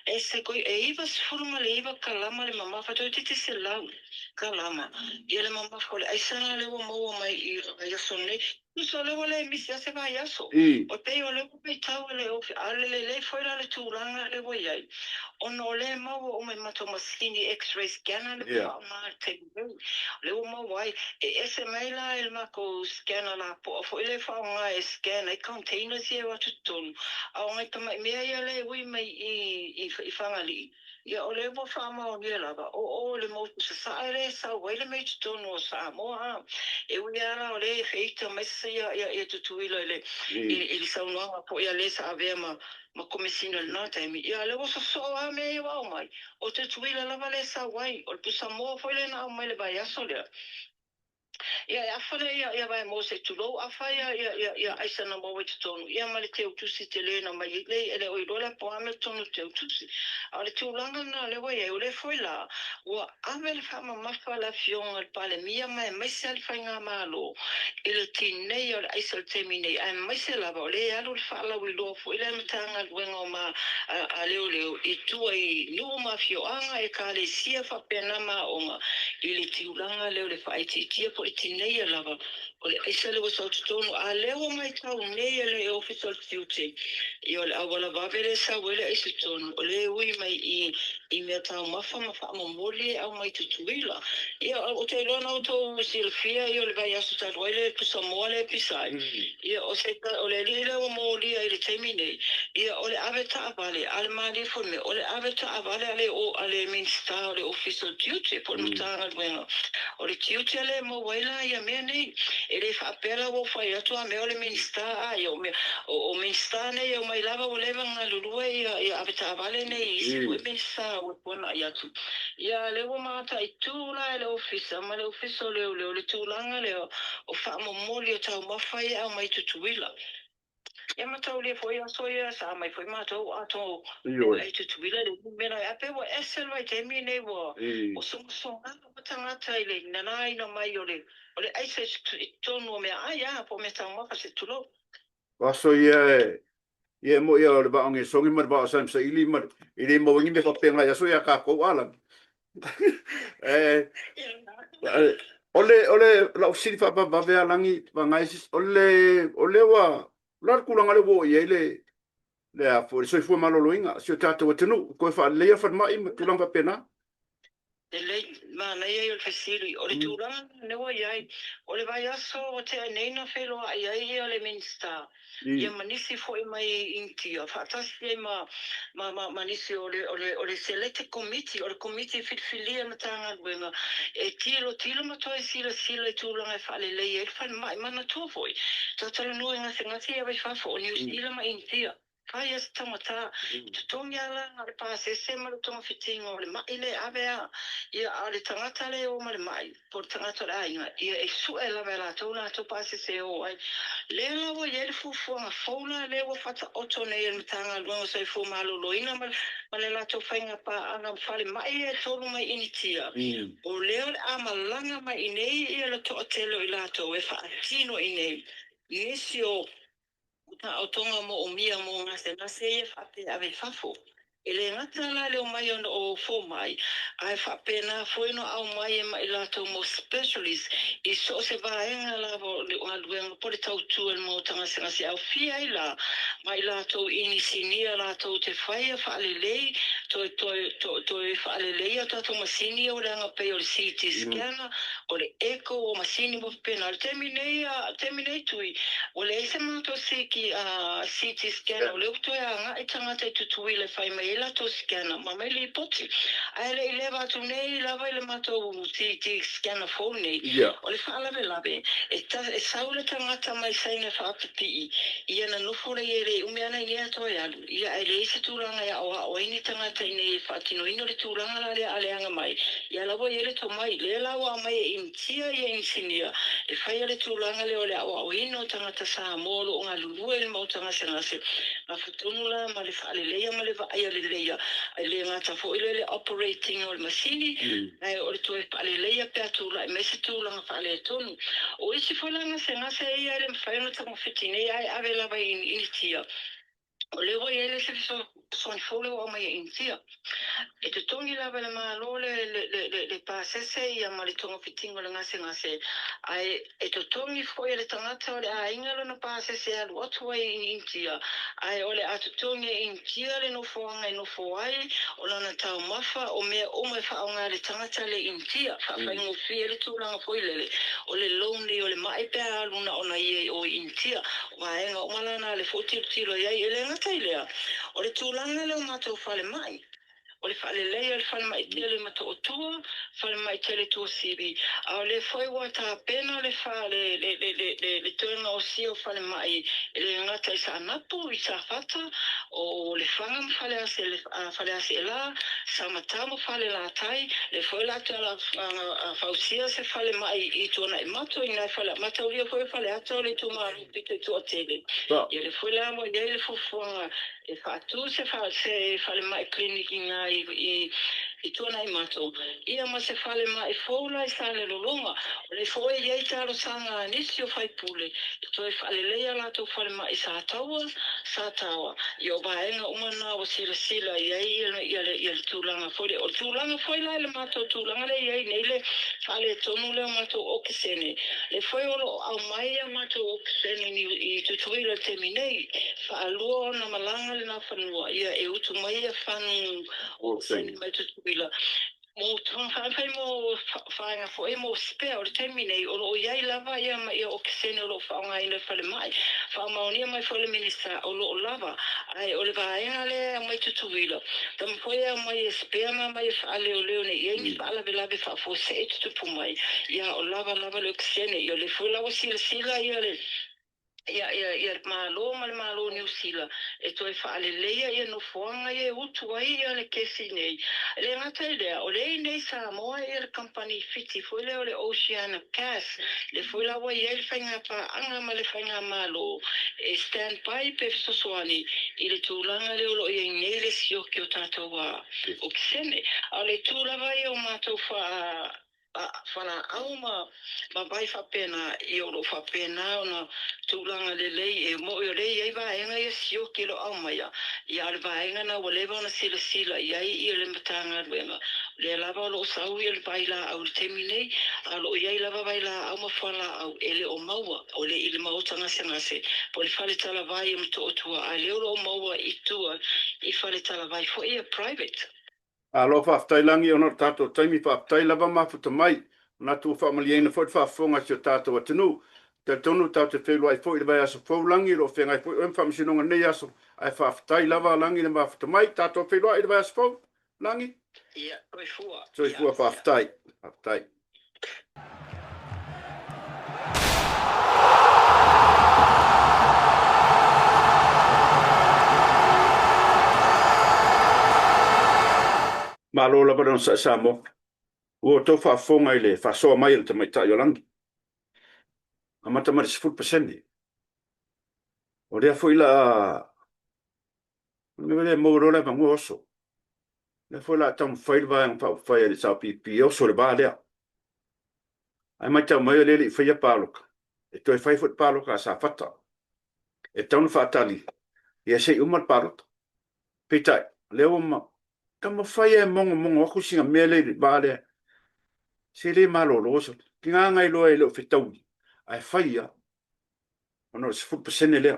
S3: e se koi e iwa sifuruma le iwa kalama le mama whatoi titi se lau kalama. mama. Ia le mama fole ai sana le mo mai I sone. So le wale misi ase vai aso. O te o le pe tau le o ale le foi la le tūranga le wo iai. Ono le mau o mai mato masini x-ray scanner le pa ma te le o mau ai ese mai la el mako scanner la po fo le fa nga scan ai containers ia wa tutun. Au ngai tama mea ia le ui mai I whangali. Ia o le mo whama o nia lava. O le mo sa ele sa waile mai tutun o sa moa. E ui ara o le feita mai sa ia tutuila le I saunoanga po ia le sa avea ma komisina na taimi. Ia le wosa soa me ia wau mai. O te tuila lava le sa wai. O le pusa moa foi le na o mai le vai aso lea. Ia afale ia vai mo se tulo afa ia aisa na mo te tonu ia male te utusi te le na mai le ele o irola po ame tonu te utusi ale tu langa na le wai o le foi la wa ame le fama mafa la fion al pale mia mai se al fainga malo ele tinei o aisa termine ai mai se la va le alu fa la wi lo foi le mtanga wenga ma a leo I tu ai no ma fio anga e ka le sia fa pena ma onga ile tiulanga leo le fa iti po tinei lava o le aisa le wasa tonu a leo mai tau nei le official duty I le awala vavele sa wele aisa tonu o le ui mai I mea tau mafa moli au mai tutuila ia o te lona o tau silfia I o le vai asu tatu waile pusa moa le pisai ia o se o le lile o moli ai le teimine ia o le ave ta avale ale mali fome o le ave ta avale ale o ale minsta o le official duty po mutanga wenga o le duty ale mo waila ia mea nei e le whaapela o whai atu a mea o le minsta ai o minsta nei o mai lava o lewa ngā lurua ia ave ta avale nei isi o minsta o pona i atu ia le o mata I tūla le ofisa ma le ofisa leo le tūlanga leo o whaamomoli o tau mawhai au mai tutuila ia matau le foi aso ia sa mai foi matau ato e tutuila le mena ape o esel vai te mine o songa o tangata I le nanai no mai o le aise tonu me aia po me tau mawha se tulo
S1: Waso ia mo ia o le baonge songi mar bao sam sa ili mar ili mo ngi me fa penga ya so ia ka ko ala ole la ofisi fa ba ve alangi ba ngai ole wa la kulanga le wo ye le a fo so fu malo loinga si o tato o tenu ko fa le fa mai kulanga pena
S3: le mana ia o fasili o le turanga ne wa ia o le vai aso o te nei na felo ia o le minsta ia manisi foi mai intia fatasi ma manisi o le select committee o le committee fitfilia matanga wenga e tilo matoi sila turanga fa le le fa mai mana to foi totala no nga singa ia vai fa fo ni sila ma intia Kai as tamata tutonga la ale pa se ma tonga fitingo le mai le avea ia ale tangata le o male mai por tangata la ia e su ela vela tona to pa se o ai le la wo ye fu nga fauna le wo fata oto ne el tanga lo se fu malo loina male la to fainga pa ana fale mai e tolu mai initia o le amalanga mai nei ia le to telo ila to e fa tino nei Iesio o tonga mo o mia mo ngase nase e whape ave whafo. E le ngata la leo mai o fo mai, ai whapena foino au mai e mai lato mo specialist, I so se vaenga la le o aluenga pole tau tua mo tanga se ngase au fia I la, mai lato ini sinia lato te whaia whaalelei, to e whaalelei a tato masini o le anga pei o le CT scanner, o le echo o masini mo pena, terminate tui, o le eise mato siki a CT scanner, o le ukto e anga e tangata I tutui le whai mai la to scanner ma mai le poti ai le leva tu nei lava le mato CT scanner phone nei o le fala le lave e saule tangata mai sai ne fa pi ia na no fore ele umia na ia to ia ia ele se turanga ia o ini tangata nei fa tino ino le turanga la le anga mai ia lavo ele to mai le lawa mai intia ia insinia e fai le turanga le o ino tangata sa molo nga lulu ele mo tanga se na futunula ma le fa le ia ma le ai le leia ai le ngata fo ile operating o le masini ai o le toe pa le leia pe atu la me se tu la fa le tonu o isi fo la ngase ia le fa no tamo fitine ai ave la vai initia O le wai ele se son fole o mai intia. E te tongi lava le malo le pasese ia ma le tonga fitingo le ngase. Ai e te tongi foi le tangata o le a ingalo na pasese alu atu ai intia. Ai o le atu tongi intia le no foanga e no foai o lana tau mafa o mea o mai whaonga le tangata le intia. Whaingo fie le tūranga foi lele. O le lonely o le mai pea aluna ona ie o intia. Waenga o malana le tilo iai ele ngata ilea. O le tūlanga le o mātou whale mai. O le whale leia le whale mai tia le mato o tua, whale mai tia le tua sibi. A le whai wa tā pena le whale, le tuenga o si o whale mai, le ngata i sa anapu, i sa whata, o le whangam whale ase e la, sa matamo whale la tai, le whai la tua la whausia se whale mai i tuana i mato, i nai whale, mata uria whale ata le tu maru pite tua tele. I le whai la mo, i le fufuanga, e whatu se whale mai kliniki ngā i tuana i mato. Ia ma se whale mai fōla i sa le lolonga. O le fōe iei taro sanga nisi o whaipule. To e whale leia lato whale mai sa taua. I o baenga umana o sila ia le tūlanga fōle. O tūlanga fōle le mato tūlanga le iei nei le whale tonu leo mato o kisene. Le fōe olo au mai a mato o kisene i tutuila te minei. Whaalua na malanga le na whanua. Ia e utu mai a whanu o kisene mai tutuila. Mo whai mo whainga fo e mo spea o le terminei o iai lava ia mai o kisene o lo whaonga ina whale mai. Whaamaunia mai fo le minista o lo lava. Ai o le vaenga le mai tutuila. Tam poia mai e spea mai e whaale o leo ne iei ni whaala velave whaafo se e tutupu mai. Ia o lava le o kisene. Ia le fula o sila ia le ia malo New Zealand e toi whaale leia ia no whoanga ia utu ai ia le kesi nei. Le ngata lea, o le nei Samoa ia le company fiti, fui leo le Oceana Gas, le fui lawa ia le whainga pa anga ma le whainga malo, e stand by pe fisosoani, i le tūlanga leo lo ia nei le sio ki o tātou o kisene. A le tūlava ia o mātou whana au ma bai whapena i oro whapena o na tūlanga le lei e mo i o lei ei vaenga i sio kilo au maia i ale vaenga na walewa na sila i le matanga ruenga le lava lo sau i le baila au le temi nei a lo iai lava baila au mawhala au ele o maua o le ili mautanga sengase po le whale tala vai am to otua a le o maua i tua i whale tala vai fo ia private.
S1: Alo whaftai langi ono tātou taimi whaftai lava mafuta mai. Nā tū whamaliena whaut whafonga si o tātou atinu. Te tonu tau te whelua i fo i le vai aso fau langi ro whengai fo i whamisinonga nei aso. Ai whaftai lava langi le mafuta mai. Tātou whelua i le vai aso fau langi?
S3: Ia, toi fua.
S1: Toi fua whaftai. Whaftai. Malo la bara sa mo. O to fa fonga ile fa so mai le mai ta yolangi. Amata mari 10%. O le foi la le mo ro la mo oso. Le foi la tam fai va un pa fai le sa pi oso le ba le. Ai mai ta mai le fai pa lo. E to fai fut pa lo ka sa fata. E tau fa tali. Ia sei umar pa lo. Pitai le o ma kama fai e mongo aku singa mele bale se le malo loso kinga ngai lo e lo fitau ai fai ya ono se 10% le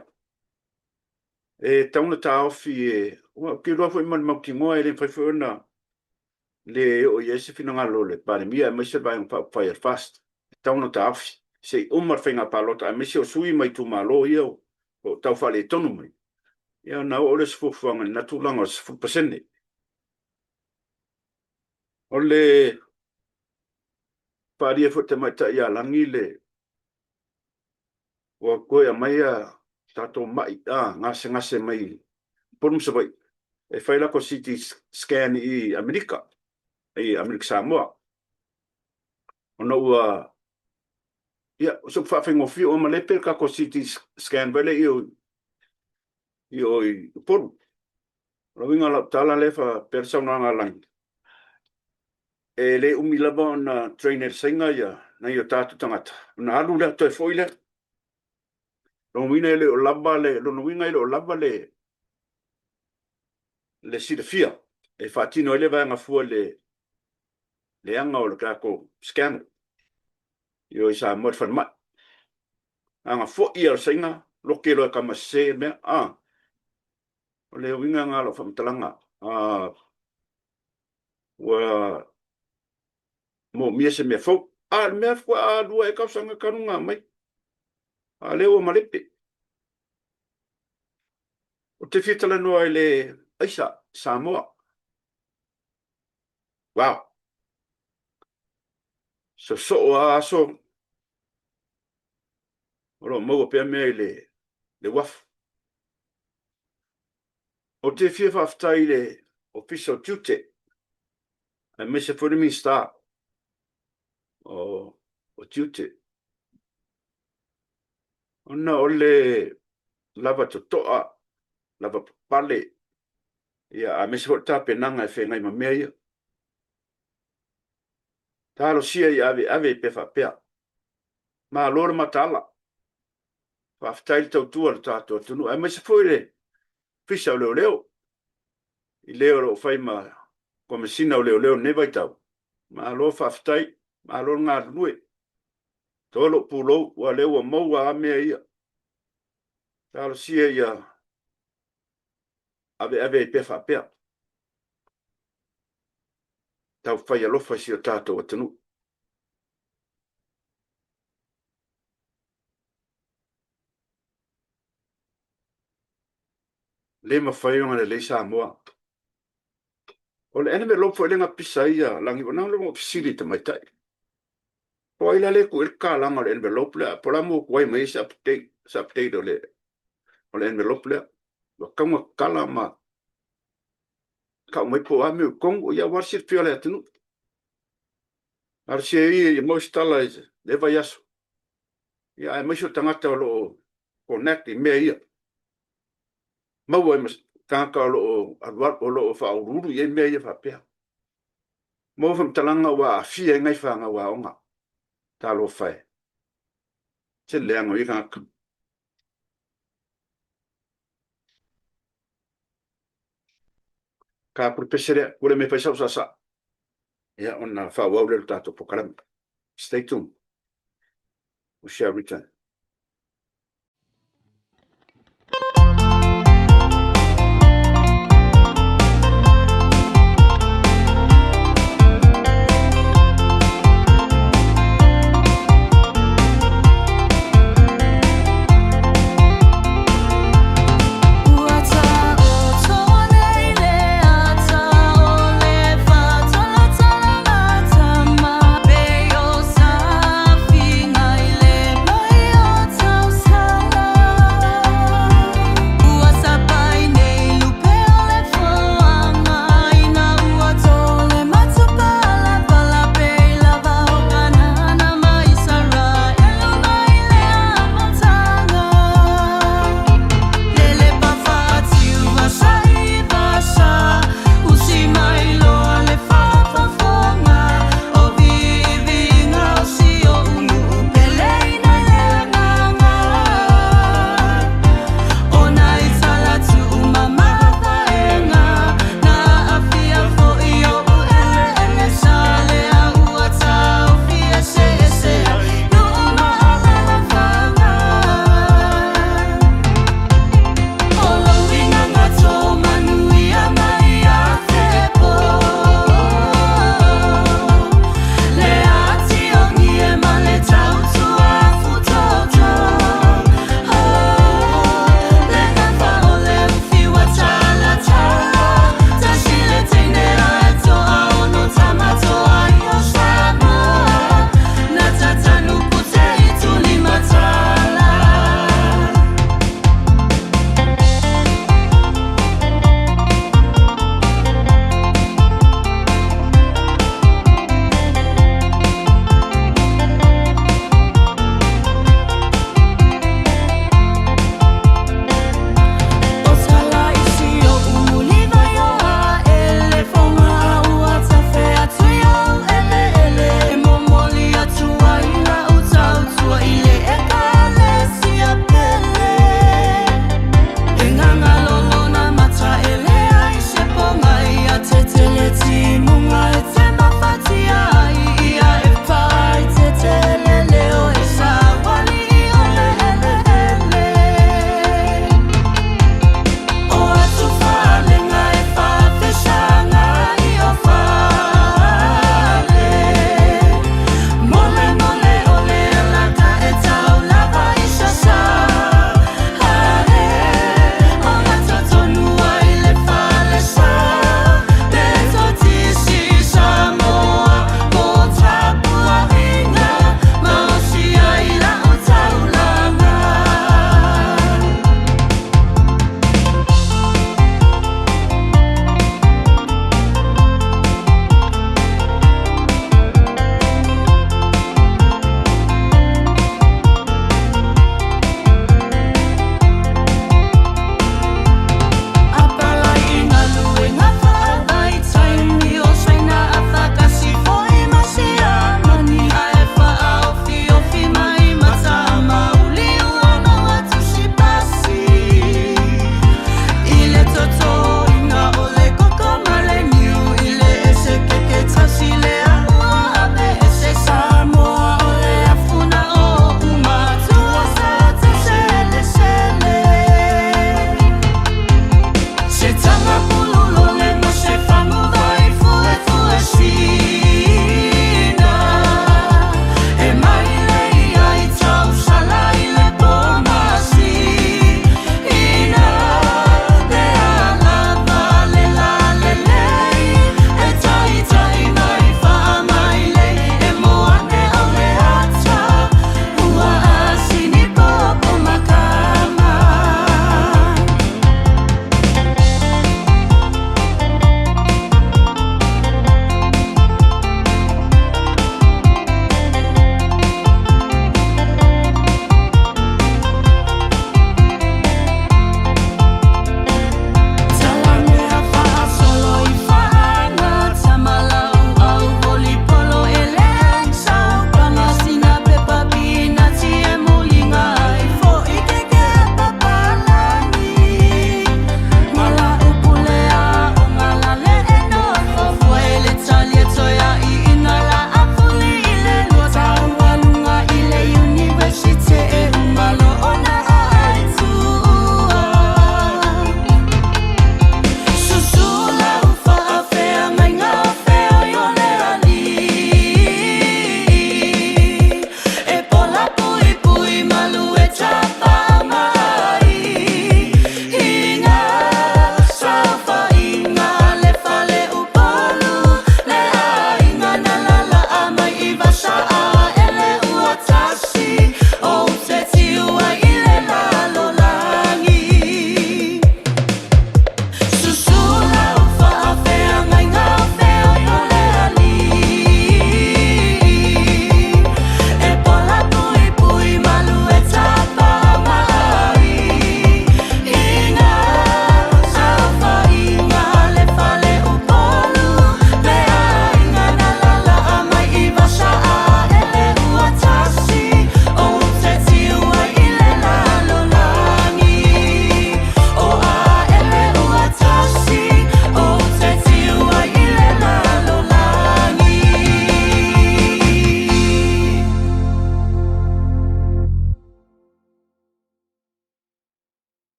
S1: e tauna ta ofi e o ki lo foi man ki mo ele foi foi na le o yesi fina ngalo le pare mia me se vai un fire fast tauna ta ofi se umar finga palota me se o sui mai tu malo io o tau fale tonu mai ia na o le sfuanga na tu langa 10%. Ole paria fote mai ta ia langi le o koe mai a tato mai ngase mai pum se vai e fai la ko CT scan i Amerika Samoa ono ia so fa fengo fi o male per ka ko CT scan vele io pum lo vinga la tala le fa persona ngalang e le umilava na trainer singa ia na ia tātu tangata. Na alu lea toi foile. Lo wina ele o lava le, lo wina ele o lava le le silafia e faatino ele vaega fua le anga o le kako scan yo isa mo fanma anga fo ia singa lo ke lo kama se me o le winga nga lo famtalanga wa mo miese me fo me fo lua e kausanga kanunga mai le o malipe o te fitala no le aisa Samoa wow so aso ro mo pe me le waf o te fia faftai le official duty a mese for me star o duty ona ole lava toa lava pale ia a mese for ta penanga e fengai ma mea talo sia ia ave pe fa pe ma lor matala faftai tau tua tato tunu a mese for le fisa leo I leo lo fai ma come sina o leo ne vai tau ma lo faftai ma lo ngā nui tolo pulo wa leo wa maua a mea ia talo sia ia ave pe fa pe tau fai alo fai si o tato o tunu le ma fai ona le Samoa o le ene me lo fo le nga pisa ia langi wana le mo pisili te mai tai po ila le ku il kalanga le envelope le po la mo kuai mai sa update o le envelope le wa kama kala ma ka mai po ame kongo ia warsi fio le tunu arsi i mo stala le vai aso ia mai so tangata lo connect me ia ma wa ka lo adwar o lo fa ururu ye me ye fa pe mo fam talanga wa fie ngai fa nga wa onga ta lo fa se le ngo i ka professor ule me fa sa ya on fa wa le tato po kalam stay tuned we shall return.
S4: Bye.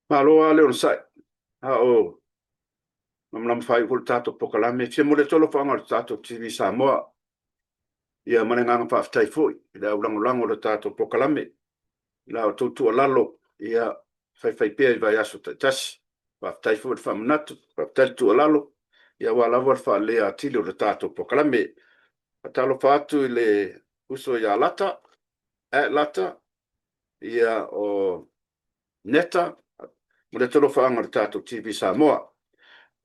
S1: Malo ale on sai. O mamlam fai ul tato pokalame fia mo le tolo fa ngal tato TV Samoa. Ia manenga fa ftai foi. Ila ulango le tato pokalame. La o tu lalo ia fai pe vai aso tas. Fa ftai foi fa manatu, fa ftai tu lalo. Ia wala war fa le atilo le tato pokalame. Atalo fa atu le uso ia lata. Lata ia o neta. Mo le tolo fa ngal tato TV Samoa.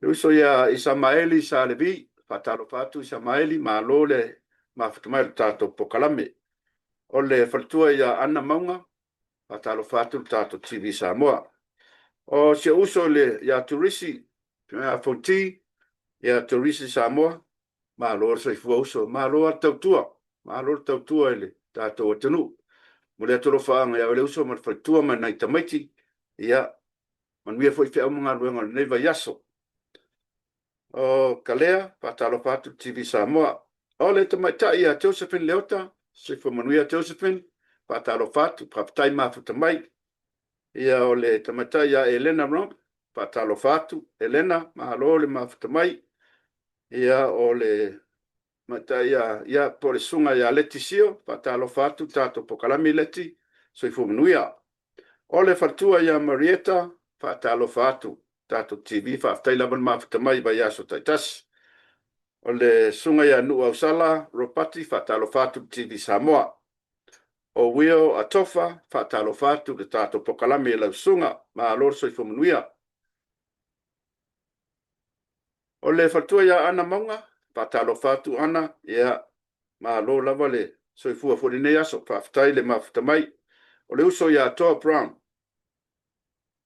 S1: Uso ia Isamaeli sa levi, fatalo fatu Isamaeli malo le mafutumai le tato pokalame. O le faltua ia ana maunga, fatalo fatu le tato TV Samoa. O se uso le ia turisi, pia fonti, ia turisi Samoa, malo se fua uso, malo al tautua ele tato o tenu. Mule atolo faanga ia le uso ma faltua ma nai tamaiti, ia manuia foi fea mga luenga le neiva yaso. O Kalea, patalo fatu TV Samoa. O le tamaitai a Josephine Leota, se manuia Josephine, patalo fatu, papatai mafuta mai. Ia o le tamaitai a Elena Romp, patalo fatu, Elena, mahalo le mafuta mai. Ia o le matai ia po le sunga ia Letisio, patalo fatu, tato pokalami leti, se manuia. O le fatua ia Marieta, patalo fatu. Tato TV whaftai lawan mafuta mai vai aso taitasi. O le sunga ia nua usala, ropati whatalo fatu TV Samoa. O wio atofa, whatalo fatu le tato pokalame lau sunga, ma alor soi fumanuia. O le fatua ia ana maunga, whatalo fatu ana, ia ma alor lava le soi fua furinei aso, whaftai le mafuta mai. O le uso ia Toa Brown.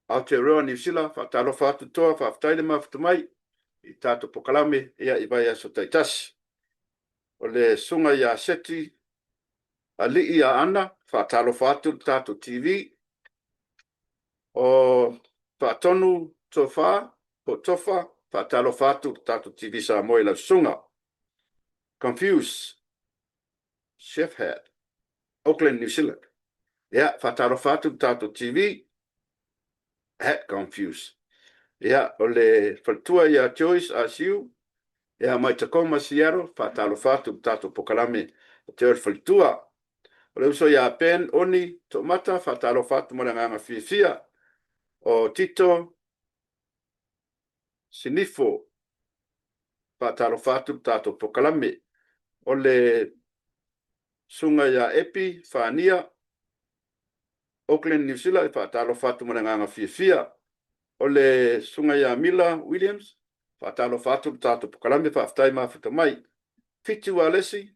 S1: Aotearoa New Zealand, whatalo fatu toa, whaftai le mafuta mai. I tato pokalame, ia i vai aso taitasi. O le sunga ia seti, ali ia ana, whatalo fatu tato TV. O whatonu tofa, po tofa, whatalo fatu tato TV Samoa la sunga. Confused, Chef Hat, Auckland, New Zealand. Ia, whatalo fatu tato TV, Hat Confused. Ia, o le whatua ia Joyce Asiu, ia mai Tacoma Seattle, whatalo fatu tato pokalame, te ol whatua. O le uso ia pen oni tomata, whatalo fatu maranganga fia. O Tito Sinifo, whatalo fatu tato pokalame. O le sunga ia Epi, Whania, Auckland, New Zealand, whatalo fatu maranganga fia. O le sunga ia Mila Williams, whatalo fatu tato pokalame, whaftai mafuta mai. Fitu Alesi,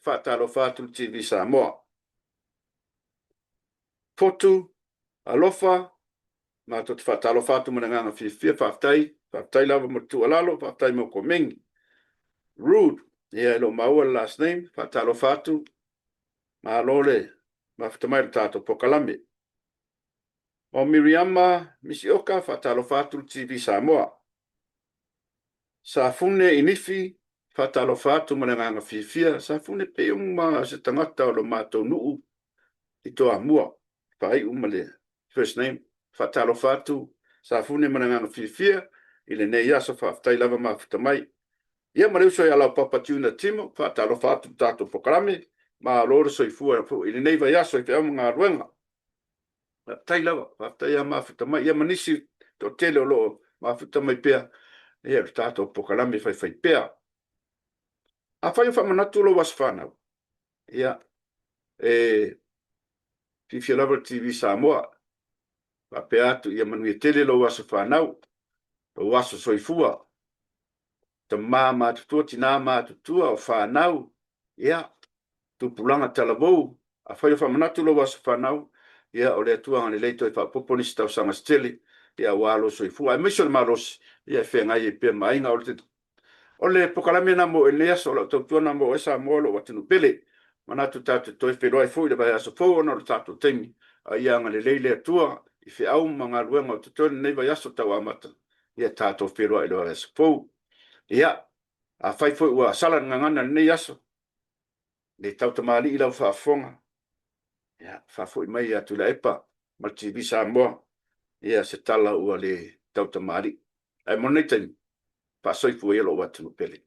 S1: whatalo fatu TV Samoa. Fotu, Alofa, ma tot whatalo fatu maranganga fia, whaftai lava matu alalo, whaftai mo komengi. Rude, ia lo maua last name, whatalo fatu, ma lole, mafuta mai tato pokalame. O Miriama Misioka, whatalo fatu TV Samoa. Safune inifi, whatalo fatu maranganga fia, safune pe ma se tangata o lo mato nuu, i toa mua, whai umale, first name, whatalo fatu, safune maranganga fia, ile ne yaso whaftai lava mafuta mai. Ia mareu soi ala papa tuna timo, whatalo fatu tato pokalame, ma loro soi fua, ile nei vai aso i te amunga ruenga. Tai lava, whaftai a mafuta mai, ia manisi to tele o loo, mafuta mai pea, ia tato pokalame whai pea. A whai whamanatu lo was whanau. Ia, Fifia Lava TV Samoa, whapea atu, ia manuia tele lo was whanau, lo was soifua. Ta mama tutua tina ma tutua o whanau, ia, tupulanga talavou, a whai whamanatu lo was whanau, ia o lea tuanga ni leito e whapoponi tau sanga stele, ia walo soifua, e mission maros, ia whengai e pia mainga o le pokalame na mo Elias o la tautua na mo esa mo lo watinu pele, manatu tatu toi wheroi fui le vai aso fōu no tatu teimi, a ia ngale leile atua, i whi au mga luenga o tutoni nei vai aso tau amata, ia tatu wheroi le vai aso fōu. Ia, a whai fui ua salan ngangana nei aso, le tau tamali ilau whaafonga, ia, whafui mai atu la epa, ma TV Samoa, ia se tala ua le tautamari. Ai monei taimi, pa soifu e lo watu pele.